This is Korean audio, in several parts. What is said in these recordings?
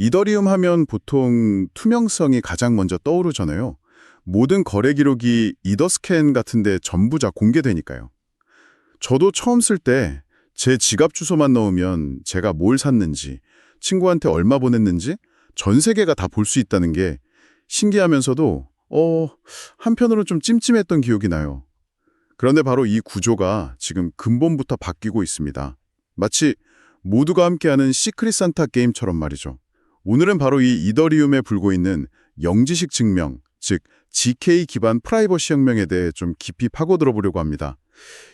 이더리움 하면 보통 투명성이 가장 먼저 떠오르잖아요. 모든 거래 기록이 이더스캔 같은데 전부 다 공개되니까요. 저도 처음 쓸 때 제 지갑 주소만 넣으면 제가 뭘 샀는지, 친구한테 얼마 보냈는지 전 세계가 다 볼 수 있다는 게 신기하면서도 한편으로 좀 찜찜했던 기억이 나요. 그런데 바로 이 구조가 지금 근본부터 바뀌고 있습니다. 마치 모두가 함께하는 시크릿 산타 게임처럼 말이죠. 오늘은 바로 이 이더리움에 불고 있는 영지식 증명, 즉 GK 기반 프라이버시 혁명에 대해 좀 깊이 파고들어 보려고 합니다.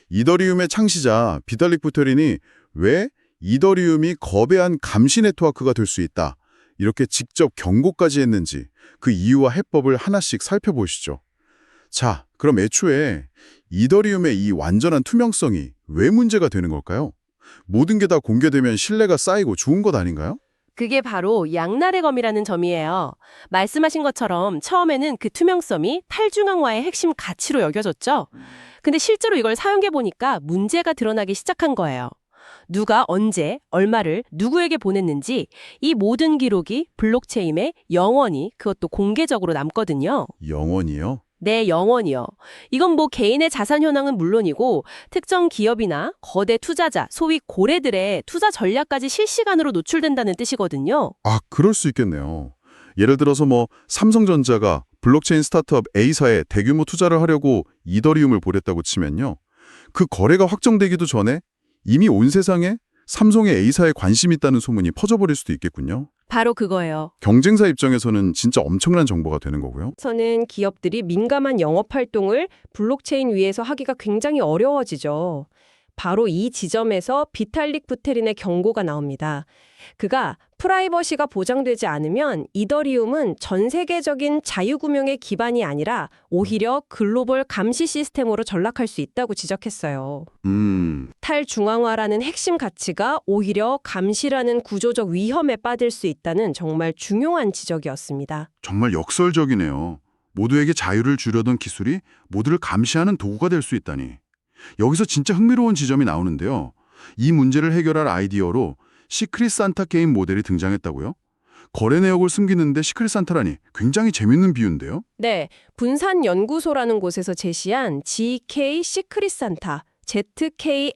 이더리움의 창시자 비탈릭 부테린이 왜 이더리움이 거대한 감시 네트워크가 될 수 있다, 이렇게 직접 경고까지 했는지 그 이유와 해법을 하나씩 살펴보시죠. 자, 그럼 애초에 이더리움의 이 완전한 투명성이 왜 문제가 되는 걸까요? 모든 게 다 공개되면 신뢰가 쌓이고 좋은 것 아닌가요? 그게 바로 양날의 검이라는 점이에요. 말씀하신 것처럼 처음에는 그 투명성이 탈중앙화의 핵심 가치로 여겨졌죠. 근데 실제로 이걸 사용해 보니까 문제가 드러나기 시작한 거예요. 누가 언제, 얼마를 누구에게 보냈는지 이 모든 기록이 블록체인에 영원히, 그것도 공개적으로 남거든요. 영원히요? 네, 영원이요. 이건 뭐 개인의 자산 현황은 물론이고 특정 기업이나 거대 투자자, 소위 고래들의 투자 전략까지 실시간으로 노출된다는 뜻이거든요. 아, 그럴 수 있겠네요. 예를 들어서 삼성전자가 블록체인 스타트업 A사에 대규모 투자를 하려고 이더리움을 보냈다고 치면요. 그 거래가 확정되기도 전에 이미 온 세상에 삼성의 A사에 관심이 있다는 소문이 퍼져버릴 수도 있겠군요. 바로 그거예요. 경쟁사 입장에서는 진짜 엄청난 정보가 되는 거고요. 서는 기업들이 민감한 영업 활동을 블록체인 위에서 하기가 굉장히 어려워지죠. 바로 이 지점에서 비탈릭 부테린의 경고가 나옵니다. 그가 프라이버시가 보장되지 않으면 이더리움은 전 세계적인 자유구명의 기반이 아니라 오히려 글로벌 감시 시스템으로 전락할 수 있다고 지적했어요. 탈중앙화라는 핵심 가치가 오히려 감시라는 구조적 위험에 빠질 수 있다는 정말 중요한 지적이었습니다. 정말 역설적이네요. 모두에게 자유를 주려던 기술이 모두를 감시하는 도구가 될 수 있다니. 여기서 진짜 흥미로운 지점이 나오는데요. 이 문제를 해결할 아이디어로 시크릿 산타 게임 모델이 등장했다고요? 거래 내역을 숨기는데 시크릿 산타라니 굉장히 재밌는 비유인데요. 네, 분산연구소라는 곳에서 제시한 GK 시크릿 산타,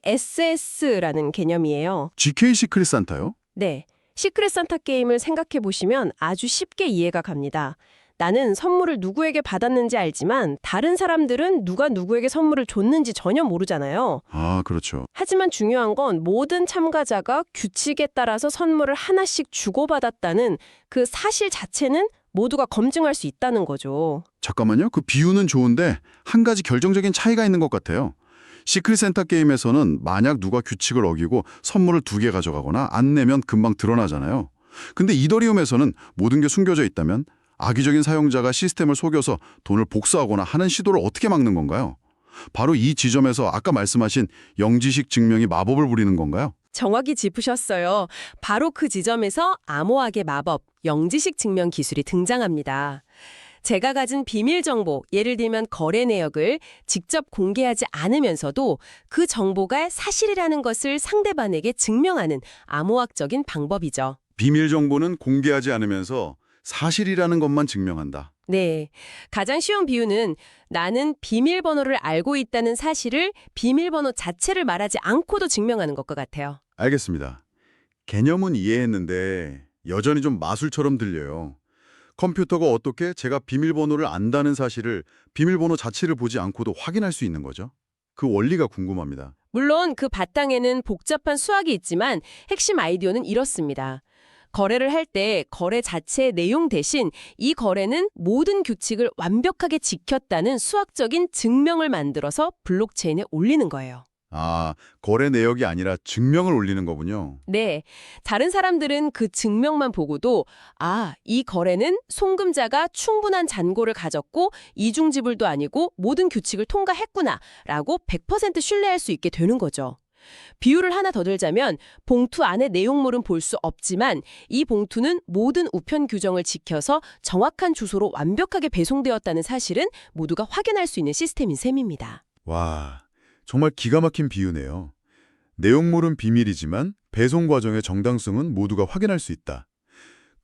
ZKSS라는 개념이에요. GK 시크릿 산타요? 네, 시크릿 산타 게임을 생각해 보시면 아주 쉽게 이해가 갑니다. 나는 선물을 누구에게 받았는지 알지만 다른 사람들은 누가 누구에게 선물을 줬는지 전혀 모르잖아요. 아, 그렇죠. 하지만 중요한 건 모든 참가자가 규칙에 따라서 선물을 하나씩 주고받았다는 그 사실 자체는 모두가 검증할 수 있다는 거죠. 잠깐만요. 그 비유는 좋은데 한 가지 결정적인 차이가 있는 것 같아요. 시크릿 산타 게임에서는 만약 누가 규칙을 어기고 선물을 2개 가져가거나 안 내면 금방 드러나잖아요. 근데 이더리움에서는 모든 게 숨겨져 있다면 악의적인 사용자가 시스템을 속여서 돈을 복사하거나 하는 시도를 어떻게 막는 건가요? 바로 이 지점에서 아까 말씀하신 영지식 증명이 마법을 부리는 건가요? 정확히 짚으셨어요. 바로 그 지점에서 암호학의 마법, 영지식 증명 기술이 등장합니다. 제가 가진 비밀 정보, 예를 들면 거래 내역을 직접 공개하지 않으면서도 그 정보가 사실이라는 것을 상대방에게 증명하는 암호학적인 방법이죠. 비밀 정보는 공개하지 않으면서 사실이라는 것만 증명한다. 네. 가장 쉬운 비유는 나는 비밀번호를 알고 있다는 사실을 비밀번호 자체를 말하지 않고도 증명하는 것과 같아요. 알겠습니다. 개념은 이해했는데 여전히 좀 마술처럼 들려요. 컴퓨터가 어떻게 제가 비밀번호를 안다는 사실을 비밀번호 자체를 보지 않고도 확인할 수 있는 거죠? 그 원리가 궁금합니다. 물론 그 바탕에는 복잡한 수학이 있지만 핵심 아이디어는 이렇습니다. 거래를 할 때 거래 자체의 내용 대신 이 거래는 모든 규칙을 완벽하게 지켰다는 수학적인 증명을 만들어서 블록체인에 올리는 거예요. 아, 거래 내역이 아니라 증명을 올리는 거군요. 네, 다른 사람들은 그 증명만 보고도 이 거래는 송금자가 충분한 잔고를 가졌고 이중지불도 아니고 모든 규칙을 통과했구나 라고 100% 신뢰할 수 있게 되는 거죠. 비유를 하나 더 들자면 봉투 안의 내용물은 볼 수 없지만 이 봉투는 모든 우편 규정을 지켜서 정확한 주소로 완벽하게 배송되었다는 사실은 모두가 확인할 수 있는 시스템인 셈입니다. 와, 정말 기가 막힌 비유네요. 내용물은 비밀이지만 배송 과정의 정당성은 모두가 확인할 수 있다.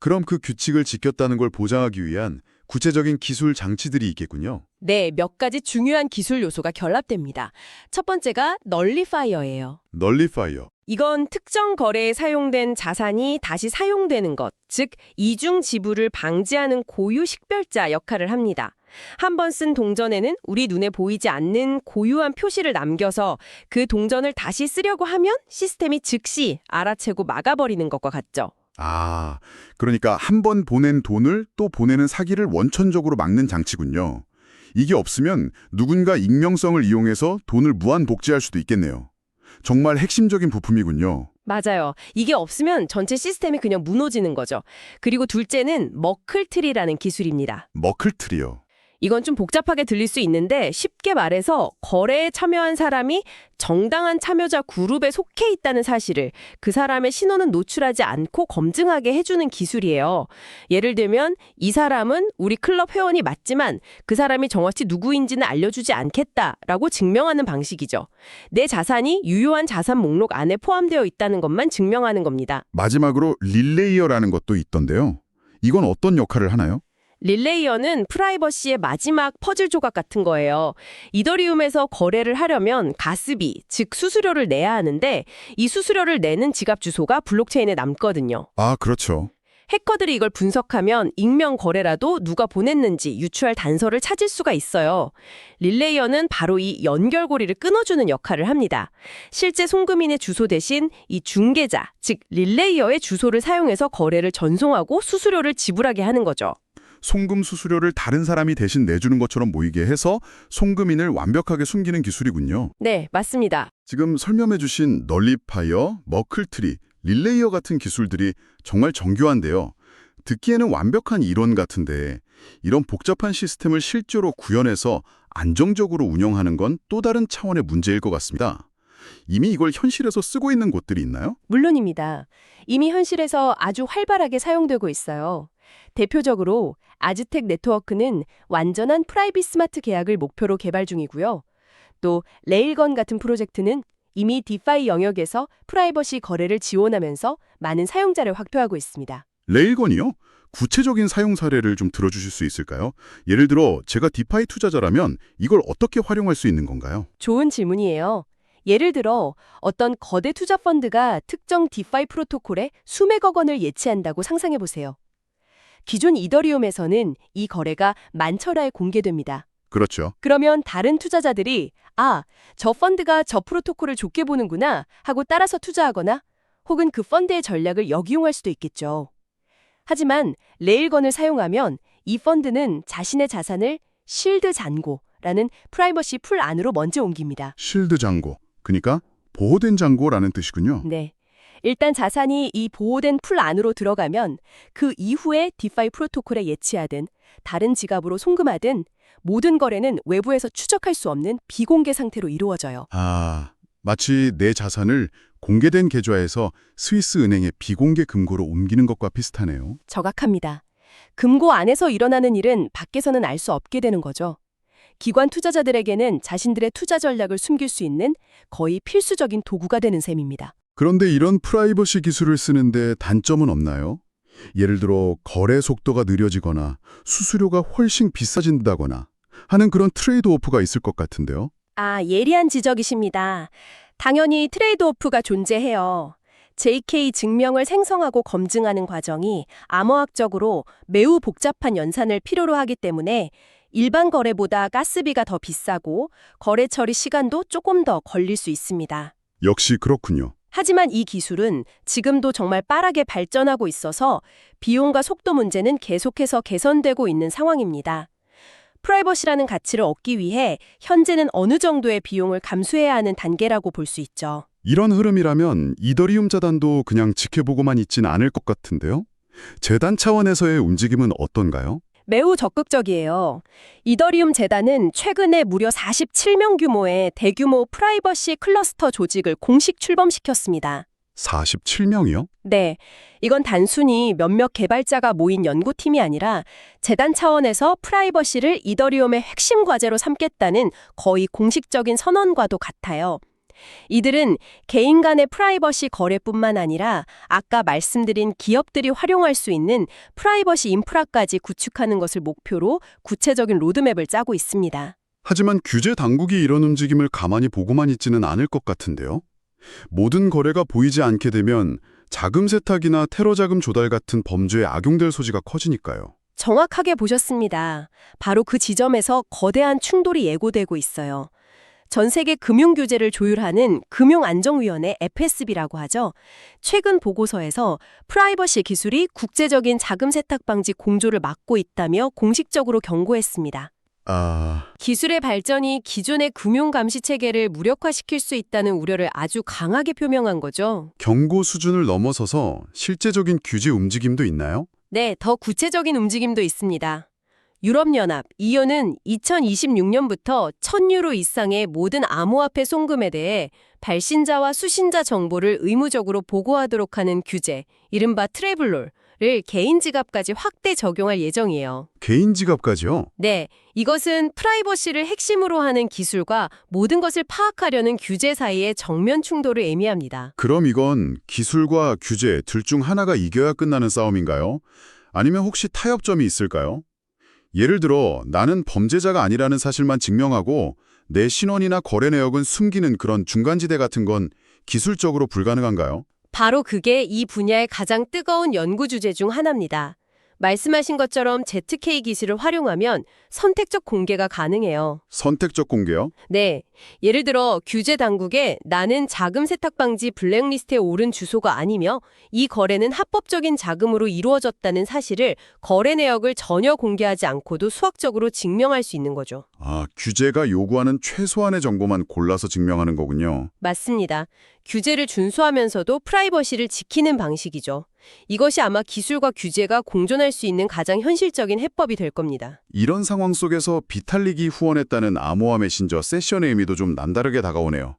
그럼 그 규칙을 지켰다는 걸 보장하기 위한 구체적인 기술 장치들이 있겠군요. 네, 몇 가지 중요한 기술 요소가 결합됩니다. 첫 번째가 널리파이어예요. 널리파이어. 이건 특정 거래에 사용된 자산이 다시 사용되는 것, 즉 이중 지불을 방지하는 고유 식별자 역할을 합니다. 한 번 쓴 동전에는 우리 눈에 보이지 않는 고유한 표시를 남겨서 그 동전을 다시 쓰려고 하면 시스템이 즉시 알아채고 막아버리는 것과 같죠. 아, 그러니까 한 번 보낸 돈을 또 보내는 사기를 원천적으로 막는 장치군요. 이게 없으면 누군가 익명성을 이용해서 돈을 무한 복제할 수도 있겠네요. 정말 핵심적인 부품이군요. 맞아요. 이게 없으면 전체 시스템이 그냥 무너지는 거죠. 그리고 둘째는 머클트리라는 기술입니다. 머클트리요. 이건 좀 복잡하게 들릴 수 있는데 쉽게 말해서 거래에 참여한 사람이 정당한 참여자 그룹에 속해 있다는 사실을 그 사람의 신원은 노출하지 않고 검증하게 해주는 기술이에요. 예를 들면 이 사람은 우리 클럽 회원이 맞지만 그 사람이 정확히 누구인지는 알려주지 않겠다라고 증명하는 방식이죠. 내 자산이 유효한 자산 목록 안에 포함되어 있다는 것만 증명하는 겁니다. 마지막으로 릴레이어라는 것도 있던데요. 이건 어떤 역할을 하나요? 릴레이어는 프라이버시의 마지막 퍼즐 조각 같은 거예요. 이더리움에서 거래를 하려면 가스비, 즉 수수료를 내야 하는데 이 수수료를 내는 지갑 주소가 블록체인에 남거든요. 아, 그렇죠. 해커들이 이걸 분석하면 익명 거래라도 누가 보냈는지 유추할 단서를 찾을 수가 있어요. 릴레이어는 바로 이 연결고리를 끊어주는 역할을 합니다. 실제 송금인의 주소 대신 이 중개자, 즉 릴레이어의 주소를 사용해서 거래를 전송하고 수수료를 지불하게 하는 거죠. 송금 수수료를 다른 사람이 대신 내주는 것처럼 보이게 해서 송금인을 완벽하게 숨기는 기술이군요. 네, 맞습니다. 지금 설명해 주신 널리파이어, 머클트리, 릴레이어 같은 기술들이 정말 정교한데요. 듣기에는 완벽한 이론 같은데 이런 복잡한 시스템을 실제로 구현해서 안정적으로 운영하는 건 또 다른 차원의 문제일 것 같습니다. 이미 이걸 현실에서 쓰고 있는 곳들이 있나요? 물론입니다. 이미 현실에서 아주 활발하게 사용되고 있어요. 대표적으로 아즈텍 네트워크는 완전한 프라이빗 스마트 계약을 목표로 개발 중이고요. 또 레일건 같은 프로젝트는 이미 디파이 영역에서 프라이버시 거래를 지원하면서 많은 사용자를 확보하고 있습니다. 레일건이요? 구체적인 사용 사례를 좀 들어주실 수 있을까요? 예를 들어 제가 디파이 투자자라면 이걸 어떻게 활용할 수 있는 건가요? 좋은 질문이에요. 예를 들어 어떤 거대 투자 펀드가 특정 디파이 프로토콜에 수백억 원을 예치한다고 상상해 보세요. 기존 이더리움에서는 이 거래가 만철하에 공개됩니다. 그렇죠. 그러면 다른 투자자들이 저 펀드가 저 프로토콜을 좋게 보는구나 하고 따라서 투자하거나 혹은 그 펀드의 전략을 역이용할 수도 있겠죠. 하지만 레일건을 사용하면 이 펀드는 자신의 자산을 실드 잔고라는 프라이버시 풀 안으로 먼저 옮깁니다. 실드 잔고, 그러니까 보호된 잔고라는 뜻이군요. 네. 일단 자산이 이 보호된 풀 안으로 들어가면 그 이후에 디파이 프로토콜에 예치하든 다른 지갑으로 송금하든 모든 거래는 외부에서 추적할 수 없는 비공개 상태로 이루어져요. 아, 마치 내 자산을 공개된 계좌에서 스위스 은행의 비공개 금고로 옮기는 것과 비슷하네요. 정확합니다. 금고 안에서 일어나는 일은 밖에서는 알 수 없게 되는 거죠. 기관 투자자들에게는 자신들의 투자 전략을 숨길 수 있는 거의 필수적인 도구가 되는 셈입니다. 그런데 이런 프라이버시 기술을 쓰는데 단점은 없나요? 예를 들어 거래 속도가 느려지거나 수수료가 훨씬 비싸진다거나 하는 그런 트레이드오프가 있을 것 같은데요. 예리한 지적이십니다. 당연히 트레이드오프가 존재해요. JK 증명을 생성하고 검증하는 과정이 암호학적으로 매우 복잡한 연산을 필요로 하기 때문에 일반 거래보다 가스비가 더 비싸고 거래 처리 시간도 조금 더 걸릴 수 있습니다. 역시 그렇군요. 하지만 이 기술은 지금도 정말 빠르게 발전하고 있어서 비용과 속도 문제는 계속해서 개선되고 있는 상황입니다. 프라이버시라는 가치를 얻기 위해 현재는 어느 정도의 비용을 감수해야 하는 단계라고 볼 수 있죠. 이런 흐름이라면 이더리움 재단도 그냥 지켜보고만 있진 않을 것 같은데요. 재단 차원에서의 움직임은 어떤가요? 매우 적극적이에요. 이더리움 재단은 최근에 무려 47명 규모의 대규모 프라이버시 클러스터 조직을 공식 출범시켰습니다. 47명이요? 네, 이건 단순히 몇몇 개발자가 모인 연구팀이 아니라 재단 차원에서 프라이버시를 이더리움의 핵심 과제로 삼겠다는 거의 공식적인 선언과도 같아요. 이들은 개인 간의 프라이버시 거래뿐만 아니라 아까 말씀드린 기업들이 활용할 수 있는 프라이버시 인프라까지 구축하는 것을 목표로 구체적인 로드맵을 짜고 있습니다. 하지만 규제 당국이 이런 움직임을 가만히 보고만 있지는 않을 것 같은데요. 모든 거래가 보이지 않게 되면 자금 세탁이나 테러 자금 조달 같은 범죄에 악용될 소지가 커지니까요. 정확하게 보셨습니다. 바로 그 지점에서 거대한 충돌이 예고되고 있어요. 전 세계 금융 규제를 조율하는 금융안정위원회 FSB라고 하죠. 최근 보고서에서 프라이버시 기술이 국제적인 자금 세탁 방지 공조를 막고 있다며 공식적으로 경고했습니다. 기술의 발전이 기존의 금융 감시 체계를 무력화시킬 수 있다는 우려를 아주 강하게 표명한 거죠. 경고 수준을 넘어서서 실제적인 규제 움직임도 있나요? 네, 더 구체적인 움직임도 있습니다. 유럽연합, EU는 2026년부터 1000유로 이상의 모든 암호화폐 송금에 대해 발신자와 수신자 정보를 의무적으로 보고하도록 하는 규제, 이른바 트래블롤을 개인 지갑까지 확대 적용할 예정이에요. 개인 지갑까지요? 네, 이것은 프라이버시를 핵심으로 하는 기술과 모든 것을 파악하려는 규제 사이의 정면 충돌을 의미합니다. 그럼 이건 기술과 규제 둘 중 하나가 이겨야 끝나는 싸움인가요? 아니면 혹시 타협점이 있을까요? 예를 들어 나는 범죄자가 아니라는 사실만 증명하고 내 신원이나 거래 내역은 숨기는 그런 중간지대 같은 건 기술적으로 불가능한가요? 바로 그게 이 분야의 가장 뜨거운 연구 주제 중 하나입니다. 말씀하신 것처럼 ZK 기술을 활용하면 선택적 공개가 가능해요. 선택적 공개요? 네. 예를 들어 규제 당국에 나는 자금 세탁 방지 블랙리스트에 오른 주소가 아니며 이 거래는 합법적인 자금으로 이루어졌다는 사실을 거래 내역을 전혀 공개하지 않고도 수학적으로 증명할 수 있는 거죠. 규제가 요구하는 최소한의 정보만 골라서 증명하는 거군요. 맞습니다. 규제를 준수하면서도 프라이버시를 지키는 방식이죠. 이것이 아마 기술과 규제가 공존할 수 있는 가장 현실적인 해법이 될 겁니다. 이런 상황 속에서 비탈릭이 후원했다는 암호화 메신저 세션의 의미도 좀 남다르게 다가오네요.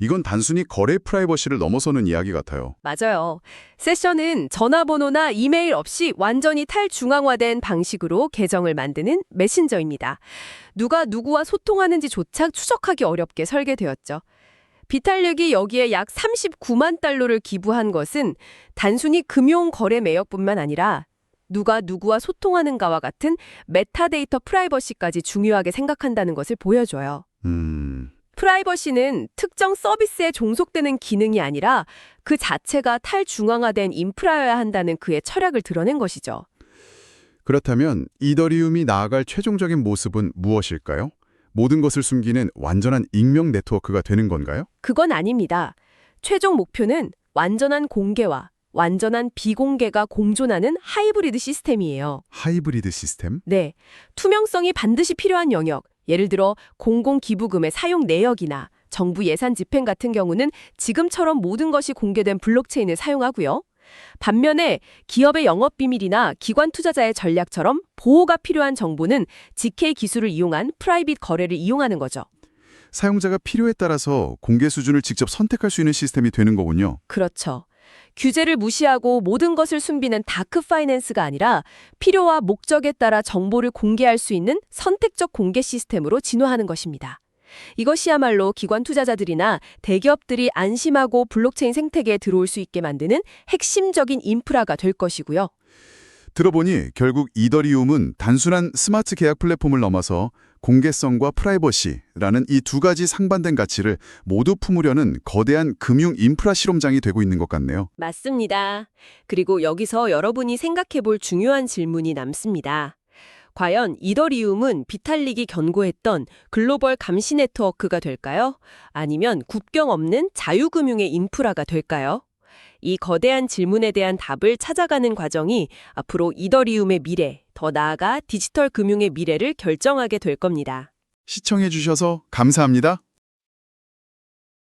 이건 단순히 거래 프라이버시를 넘어서는 이야기 같아요. 맞아요. 세션은 전화번호나 이메일 없이 완전히 탈중앙화된 방식으로 계정을 만드는 메신저입니다. 누가 누구와 소통하는지조차 추적하기 어렵게 설계되었죠. 비탈릭이 여기에 약 39만 달러를 기부한 것은 단순히 금융 거래 매역뿐만 아니라 누가 누구와 소통하는가와 같은 메타데이터 프라이버시까지 중요하게 생각한다는 것을 보여줘요. 프라이버시는 특정 서비스에 종속되는 기능이 아니라 그 자체가 탈중앙화된 인프라여야 한다는 그의 철학을 드러낸 것이죠. 그렇다면 이더리움이 나아갈 최종적인 모습은 무엇일까요? 모든 것을 숨기는 완전한 익명 네트워크가 되는 건가요? 그건 아닙니다. 최종 목표는 완전한 공개와 완전한 비공개가 공존하는 하이브리드 시스템이에요. 하이브리드 시스템? 네, 투명성이 반드시 필요한 영역, 예를 들어 공공기부금의 사용 내역이나 정부 예산 집행 같은 경우는 지금처럼 모든 것이 공개된 블록체인을 사용하고요. 반면에 기업의 영업비밀이나 기관 투자자의 전략처럼 보호가 필요한 정보는 ZK 기술을 이용한 프라이빗 거래를 이용하는 거죠. 사용자가 필요에 따라서 공개 수준을 직접 선택할 수 있는 시스템이 되는 거군요. 그렇죠. 규제를 무시하고 모든 것을 숨기는 다크 파이낸스가 아니라 필요와 목적에 따라 정보를 공개할 수 있는 선택적 공개 시스템으로 진화하는 것입니다. 이것이야말로 기관 투자자들이나 대기업들이 안심하고 블록체인 생태계에 들어올 수 있게 만드는 핵심적인 인프라가 될 것이고요. 들어보니 결국 이더리움은 단순한 스마트 계약 플랫폼을 넘어서 공개성과 프라이버시라는 이 두 가지 상반된 가치를 모두 품으려는 거대한 금융 인프라 실험장이 되고 있는 것 같네요. 맞습니다. 그리고 여기서 여러분이 생각해 볼 중요한 질문이 남습니다. 과연 이더리움은 비탈릭이 견고했던 글로벌 감시 네트워크가 될까요? 아니면 국경 없는 자유금융의 인프라가 될까요? 이 거대한 질문에 대한 답을 찾아가는 과정이 앞으로 이더리움의 미래, 더 나아가 디지털 금융의 미래를 결정하게 될 겁니다. 시청해 주셔서 감사합니다.